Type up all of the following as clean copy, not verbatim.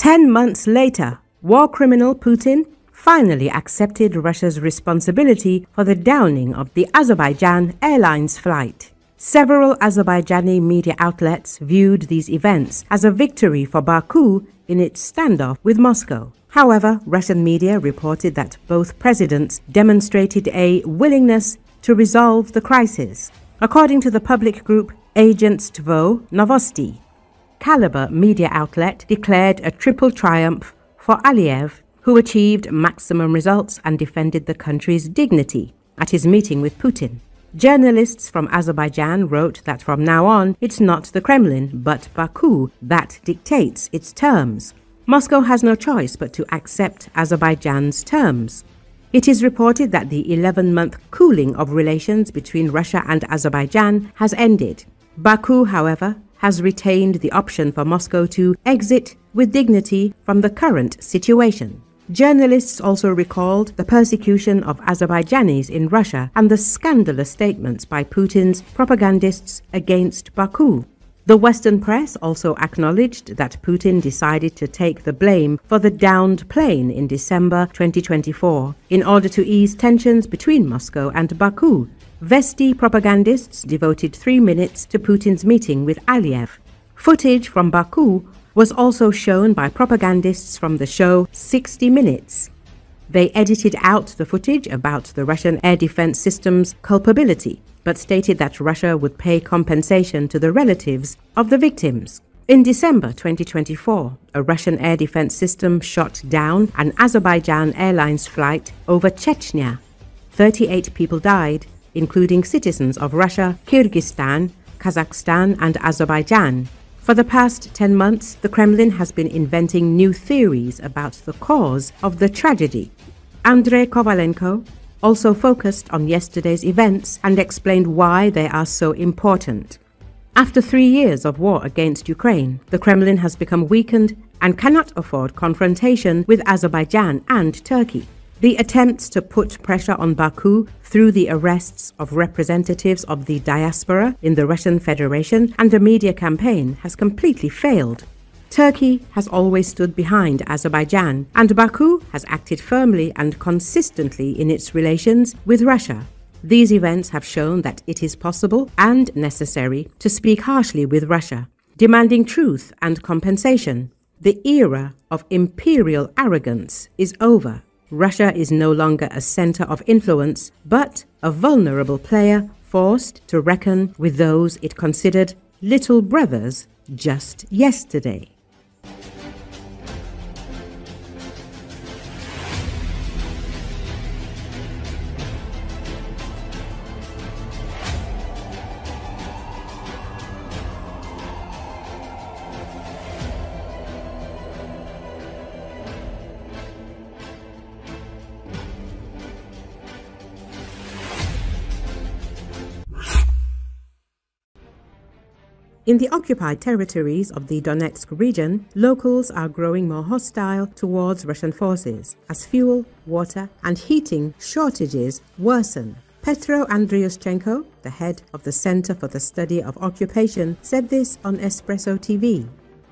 10 months later, war criminal Putin finally accepted Russia's responsibility for the downing of the Azerbaijan Airlines flight. Several Azerbaijani media outlets viewed these events as a victory for Baku in its standoff with Moscow. However, Russian media reported that both presidents demonstrated a willingness to resolve the crisis. According to the public group Agentstvo Novosti, Caliber media outlet declared a triple triumph for Aliyev, who achieved maximum results and defended the country's dignity at his meeting with Putin. Journalists from Azerbaijan wrote that from now on, it's not the Kremlin, but Baku that dictates its terms. Moscow has no choice but to accept Azerbaijan's terms. It is reported that the 11-month cooling of relations between Russia and Azerbaijan has ended. Baku, however, has retained the option for Moscow to exit with dignity from the current situation. Journalists also recalled the persecution of Azerbaijanis in Russia and the scandalous statements by Putin's propagandists against Baku. The Western press also acknowledged that Putin decided to take the blame for the downed plane in December 2024 in order to ease tensions between Moscow and Baku. Vesti propagandists devoted 3 minutes to Putin's meeting with Aliyev. Footage from Baku was also shown by propagandists from the show 60 Minutes. They edited out the footage about the Russian air defense system's culpability, but stated that Russia would pay compensation to the relatives of the victims. In December 2024, a Russian air defense system shot down an Azerbaijan Airlines flight over Chechnya. 38 people died, including citizens of Russia, Kyrgyzstan, Kazakhstan, and Azerbaijan. For the past 10 months, the Kremlin has been inventing new theories about the cause of the tragedy. Andrey Kovalenko also focused on yesterday's events and explained why they are so important. After 3 years of war against Ukraine, the Kremlin has become weakened and cannot afford confrontation with Azerbaijan and Turkey. The attempts to put pressure on Baku through the arrests of representatives of the diaspora in the Russian Federation and a media campaign has completely failed. Turkey has always stood behind Azerbaijan, and Baku has acted firmly and consistently in its relations with Russia. These events have shown that it is possible and necessary to speak harshly with Russia, demanding truth and compensation. The era of imperial arrogance is over. Russia is no longer a center of influence, but a vulnerable player forced to reckon with those it considered little brothers just yesterday. In the occupied territories of the Donetsk region, locals are growing more hostile towards Russian forces as fuel, water, and heating shortages worsen. Petro Andriushchenko, the head of the Center for the Study of Occupation, said this on Espresso TV.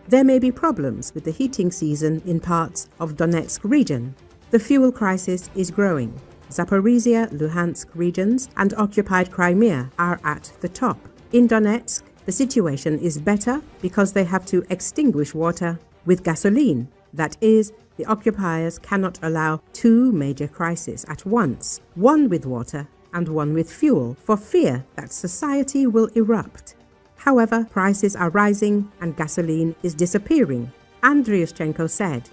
There may be problems with the heating season in parts of Donetsk region. The fuel crisis is growing. Zaporizhia, Luhansk regions, and occupied Crimea are at the top. In Donetsk, the situation is better because they have to extinguish water with gasoline. That is, the occupiers cannot allow two major crises at once, one with water and one with fuel, for fear that society will erupt. However, prices are rising and gasoline is disappearing, Andriushchenko said.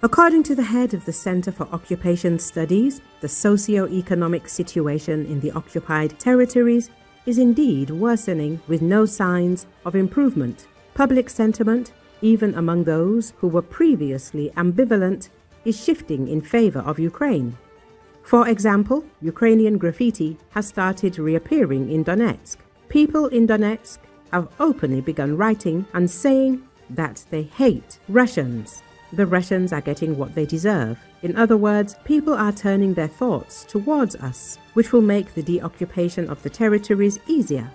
According to the head of the Center for Occupation Studies, the socio-economic situation in the occupied territories is indeed worsening with no signs of improvement. Public sentiment, even among those who were previously ambivalent, is shifting in favor of Ukraine. For example, Ukrainian graffiti has started reappearing in Donetsk. People in Donetsk have openly begun writing and saying that they hate Russians. The Russians are getting what they deserve. In other words, people are turning their thoughts towards us, which will make the deoccupation of the territories easier,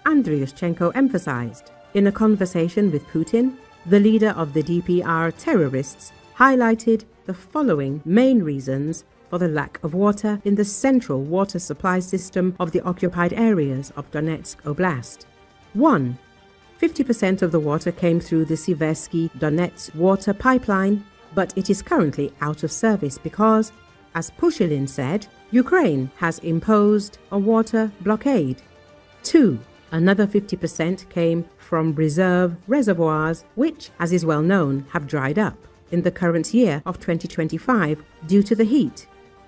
Andriushchenko emphasized. In a conversation with Putin, The leader of the DPR terrorists highlighted the following main reasons for the lack of water in the central water supply system of the occupied areas of Donetsk Oblast. 1. 50% of the water came through the Siversky-Donetsk water pipeline, but it is currently out of service because, as Putin said, Ukraine has imposed a water blockade. 2. Another 50% came from reserve reservoirs which, as is well known, have dried up in the current year of 2025 due to the heat.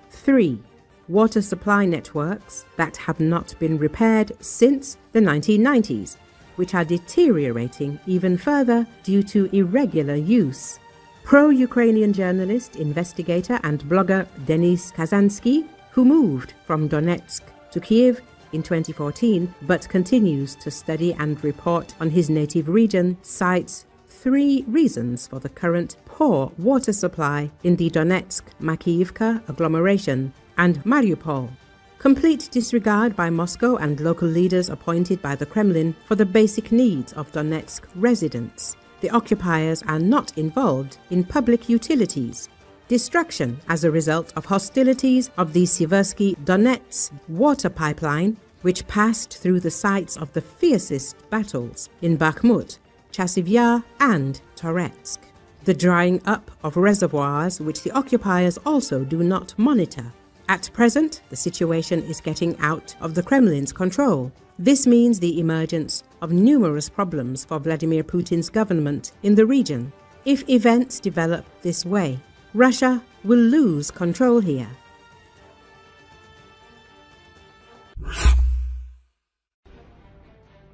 3. Water supply networks that have not been repaired since the 1990s, which are deteriorating even further due to irregular use. Pro-Ukrainian journalist, investigator and blogger Denis Kazansky, who moved from Donetsk to Kiev in 2014 but continues to study and report on his native region, cites 3 reasons for the current poor water supply in the Donetsk-Makiivka agglomeration and Mariupol. Complete disregard by Moscow and local leaders appointed by the Kremlin for the basic needs of Donetsk residents. The occupiers are not involved in public utilities. Destruction as a result of hostilities of the Siversky-Donetsk water pipeline, which passed through the sites of the fiercest battles in Bakhmut, Chasiv Yar and Toretsk. The drying up of reservoirs which the occupiers also do not monitor. At present, the situation is getting out of the Kremlin's control. This means the emergence of numerous problems for Vladimir Putin's government in the region. If events develop this way, Russia will lose control here.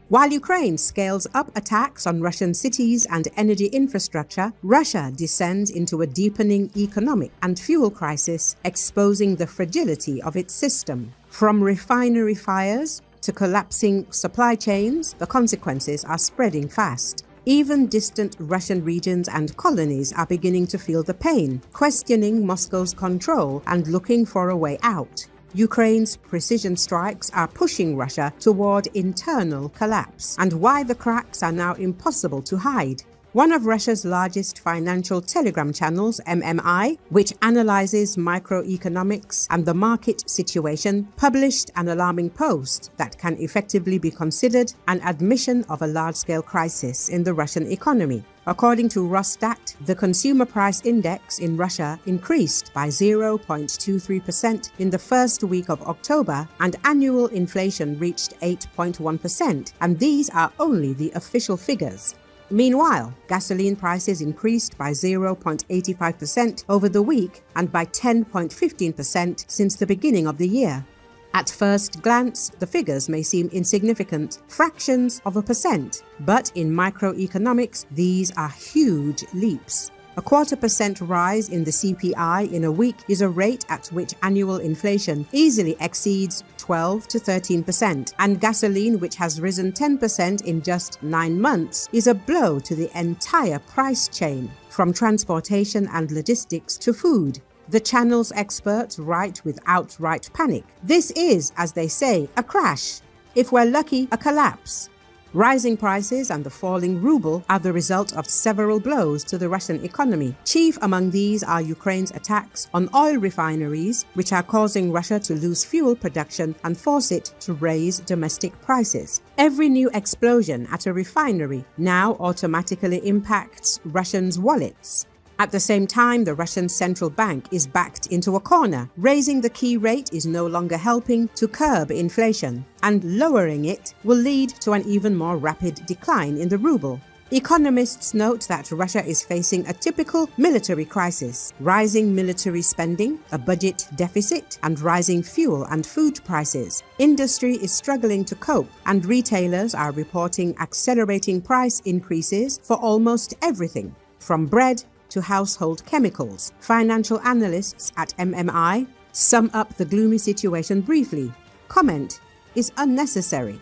While Ukraine scales up attacks on Russian cities and energy infrastructure, Russia descends into a deepening economic and fuel crisis, exposing the fragility of its system. From refinery fires to collapsing supply chains, the consequences are spreading fast. Even distant Russian regions and colonies are beginning to feel the pain, questioning Moscow's control and looking for a way out. Ukraine's precision strikes are pushing Russia toward internal collapse, and why the cracks are now impossible to hide. One of Russia's largest financial telegram channels, MMI, which analyzes microeconomics and the market situation, published an alarming post that can effectively be considered an admission of a large-scale crisis in the Russian economy. According to Rosstat, the consumer price index in Russia increased by 0.23% in the first week of October, and annual inflation reached 8.1%, and these are only the official figures. Meanwhile, gasoline prices increased by 0.85% over the week and by 10.15% since the beginning of the year. At first glance, the figures may seem insignificant, fractions of a percent, but in microeconomics, these are huge leaps. A 0.25% rise in the CPI in a week is a rate at which annual inflation easily exceeds 12 to 13%, and gasoline, which has risen 10% in just 9 months, is a blow to the entire price chain, from transportation and logistics to food. The channel's experts write with outright panic. This is, as they say, a crash. If we're lucky, a collapse. Rising prices and the falling ruble are the result of several blows to the Russian economy. Chief among these are Ukraine's attacks on oil refineries, which are causing Russia to lose fuel production and force it to raise domestic prices. Every new explosion at a refinery now automatically impacts Russians' wallets. At the same time, the Russian central bank is backed into a corner. Raising the key rate is no longer helping to curb inflation, and lowering it will lead to an even more rapid decline in the ruble. Economists note that Russia is facing a typical military crisis: rising military spending, a budget deficit, and rising fuel and food prices. Industry is struggling to cope, and retailers are reporting accelerating price increases for almost everything, from bread to household chemicals. Financial analysts at MMI sum up the gloomy situation briefly. Comment is unnecessary.